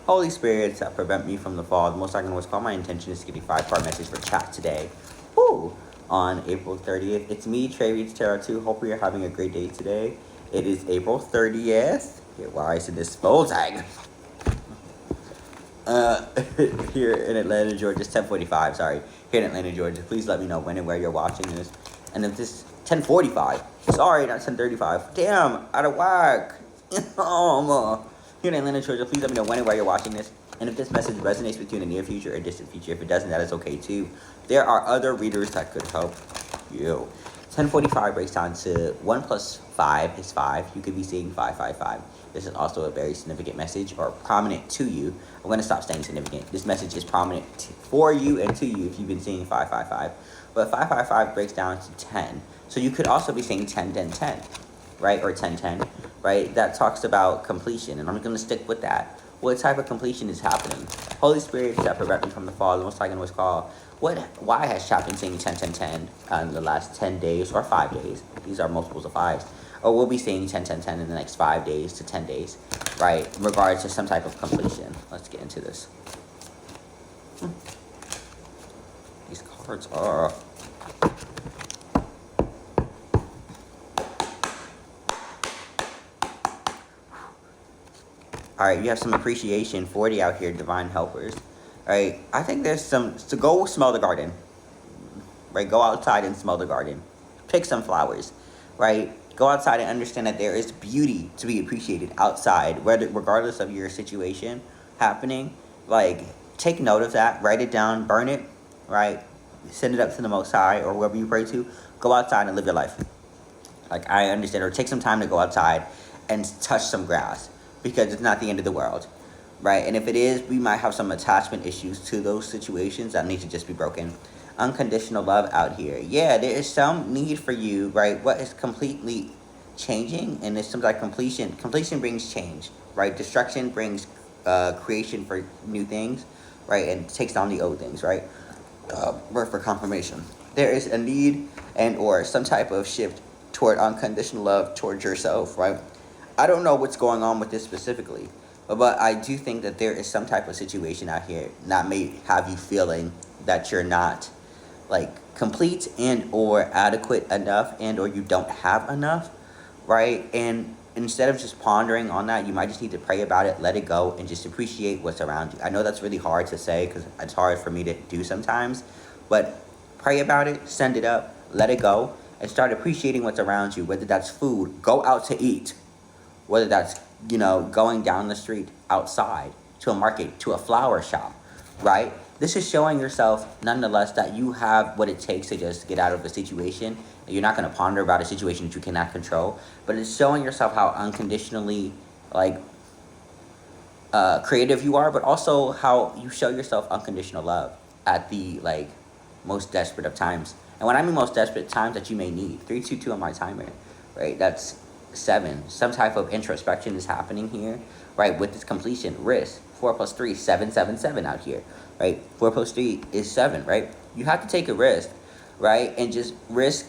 Holy spirits that prevent me from the fall. The most I can was call. My intention is to give you 5-part message for chat today. Woo! On April 30th. It's me, Trey Reads Tarot 2. Hope you're having a great day today. It is April 30th. Why is it this full tag? Here in Atlanta, Georgia, it's 10:45. Sorry, here in Atlanta, Georgia. Please let me know when and where you're watching this. And if this 10:45, sorry, not 10:35. Damn, out of whack. Here in Atlanta, Georgia, please let me know when and where you're watching this. And if this message resonates with you in the near future or distant future, if it doesn't, that is okay too. There are other readers that could help you. 10:45 breaks down to 1 plus 5 is 5. You could be seeing 555. This is also a very significant message or prominent to you. I'm going to stop saying significant. This message is prominent for you and to you if you've been seeing 555. But 555 breaks down to 10. So you could also be seeing 10, 10, 10, right? Or 10, 10, right? That talks about completion. And I'm going to stick with that. What type of completion is happening? Holy Spirit that prevent me from the fall. The most I can always call. Why has chat been saying 10, 10, 10 in the last 10 days or 5 days? These are multiples of 5s. Or we'll be seeing 10, 10, 10 in the next 5 days to 10 days, right? In regards to some type of completion. Let's get into this. These cards are... Alright, you have some appreciation, 40 out here, divine helpers. Alright, I think there's some... So go smell the garden. Right, go outside and smell the garden. Pick some flowers, right? Go outside and understand that there is beauty to be appreciated outside, regardless of your situation happening. Like, take note of that, write it down, burn it, right? Send it up to the Most High or whoever you pray to. Go outside and live your life. Like, I understand, or take some time to go outside and touch some grass, because it's not the end of the world, right? And if it is, we might have some attachment issues to those situations that need to just be broken. Unconditional love out here. Yeah, there is some need for you, right? What is completely changing, and it seems like completion brings change, right? Destruction brings creation for new things, right? And takes down the old things, right? Work for confirmation. There is a need and or some type of shift toward unconditional love towards yourself, right? I don't know what's going on with this specifically, but I do think that there is some type of situation out here that may have you feeling that you're not like complete and or adequate enough and or you don't have enough, right? And instead of just pondering on that, you might just need to pray about it, let it go, and just appreciate what's around you. I know that's really hard to say because it's hard for me to do sometimes, but pray about it, send it up, let it go, and start appreciating what's around you. Whether that's food, go out to eat. Whether that's, going down the street, outside, to a market, to a flower shop, right? This is showing yourself, nonetheless, that you have what it takes to just get out of a situation. You're not going to ponder about a situation that you cannot control, but it's showing yourself how unconditionally, creative you are, but also how you show yourself unconditional love at the, most desperate of times. And when I mean most desperate times that you may need, 322 on my timer, right? That's 7. Some type of introspection is happening here, right? With this completion, risk. 4 plus 3, 7, 7, 7 out here, right? 4 plus 3 is 7, right? You have to take a risk, right? And just risk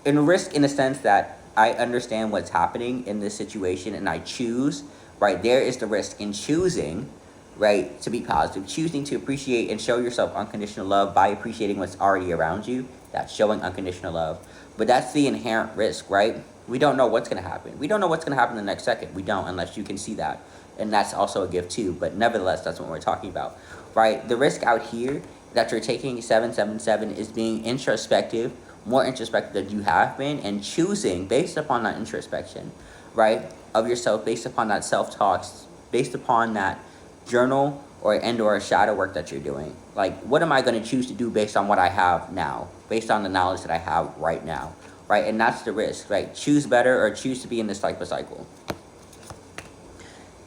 in the sense that I understand what's happening in this situation and I choose, right? There is the risk in choosing, right, to be positive, choosing to appreciate and show yourself unconditional love by appreciating what's already around you. That's showing unconditional love. But that's the inherent risk, right? We don't know what's going to happen. We don't know what's going to happen the next second. We don't, unless you can see that. And that's also a gift too. But nevertheless, that's what we're talking about, right? The risk out here that you're taking, 777, is being introspective, more introspective than you have been, and choosing based upon that introspection, right, of yourself, based upon that self-talk, based upon that journal or shadow work that you're doing. Like, what am I going to choose to do based on what I have now, based on the knowledge that I have right now, right? And that's the risk, right? Choose better or choose to be in this type of cycle.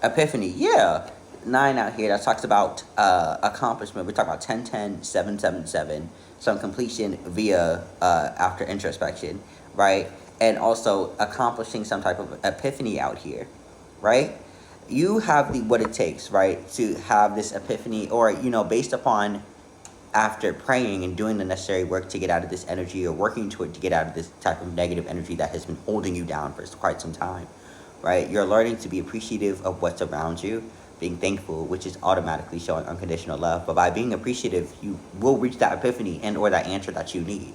Epiphany, yeah. 9 out here that talks about accomplishment. We're talking about 10, 10, 7, 7, 7. Some completion via after introspection, right? And also accomplishing some type of epiphany out here, right? You have what it takes, right, to have this epiphany, or, based upon after praying and doing the necessary work to get out of this energy, or working toward to get out of this type of negative energy that has been holding you down for quite some time, right? You're learning to be appreciative of what's around you, being thankful, which is automatically showing unconditional love. But by being appreciative, you will reach that epiphany and or that answer that you need,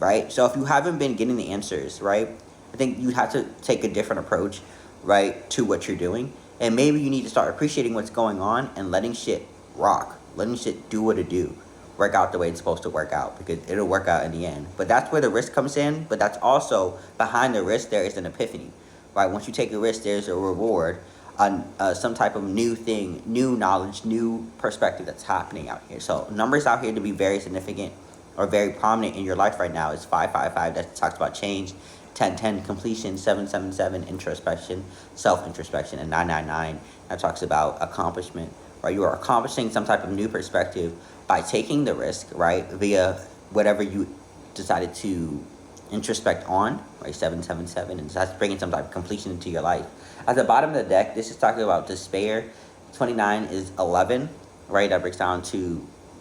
right? So if you haven't been getting the answers, right, I think you have to take a different approach, right, to what you're doing. And maybe you need to start appreciating what's going on and letting shit rock, letting shit do what it do, work out the way it's supposed to work out, because it'll work out in the end. But that's where the risk comes in. But that's also behind the risk, there is an epiphany, right? Once you take a risk, there's a reward on some type of new thing, new knowledge, new perspective that's happening out here. So numbers out here to be very significant or very prominent in your life right now is 555, that talks about change, 1010 completion, 777 introspection, self-introspection, and 999 that talks about accomplishment, right? You are accomplishing some type of new perspective by taking the risk, right, via whatever you decided to introspect on, right, 777, and that's bringing some type of completion into your life. At the bottom of the deck, this is talking about despair. 29 is 11, right? That breaks down to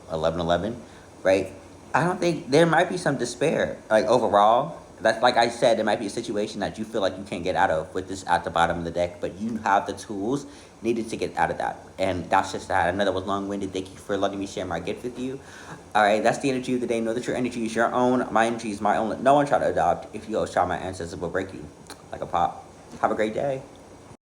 1111, right? I don't think there might be some despair, like overall. That's like I said, there might be a situation that you feel like you can't get out of with this at the bottom of the deck, but you have the tools needed to get out of that. And that's just that. I know that was long-winded. Thank you for letting me share my gift with you. All right, that's the energy of the day. Know that your energy is your own. My energy is my own. No one try to adopt. If you always try, my ancestors will break you like a pop. Have a great day.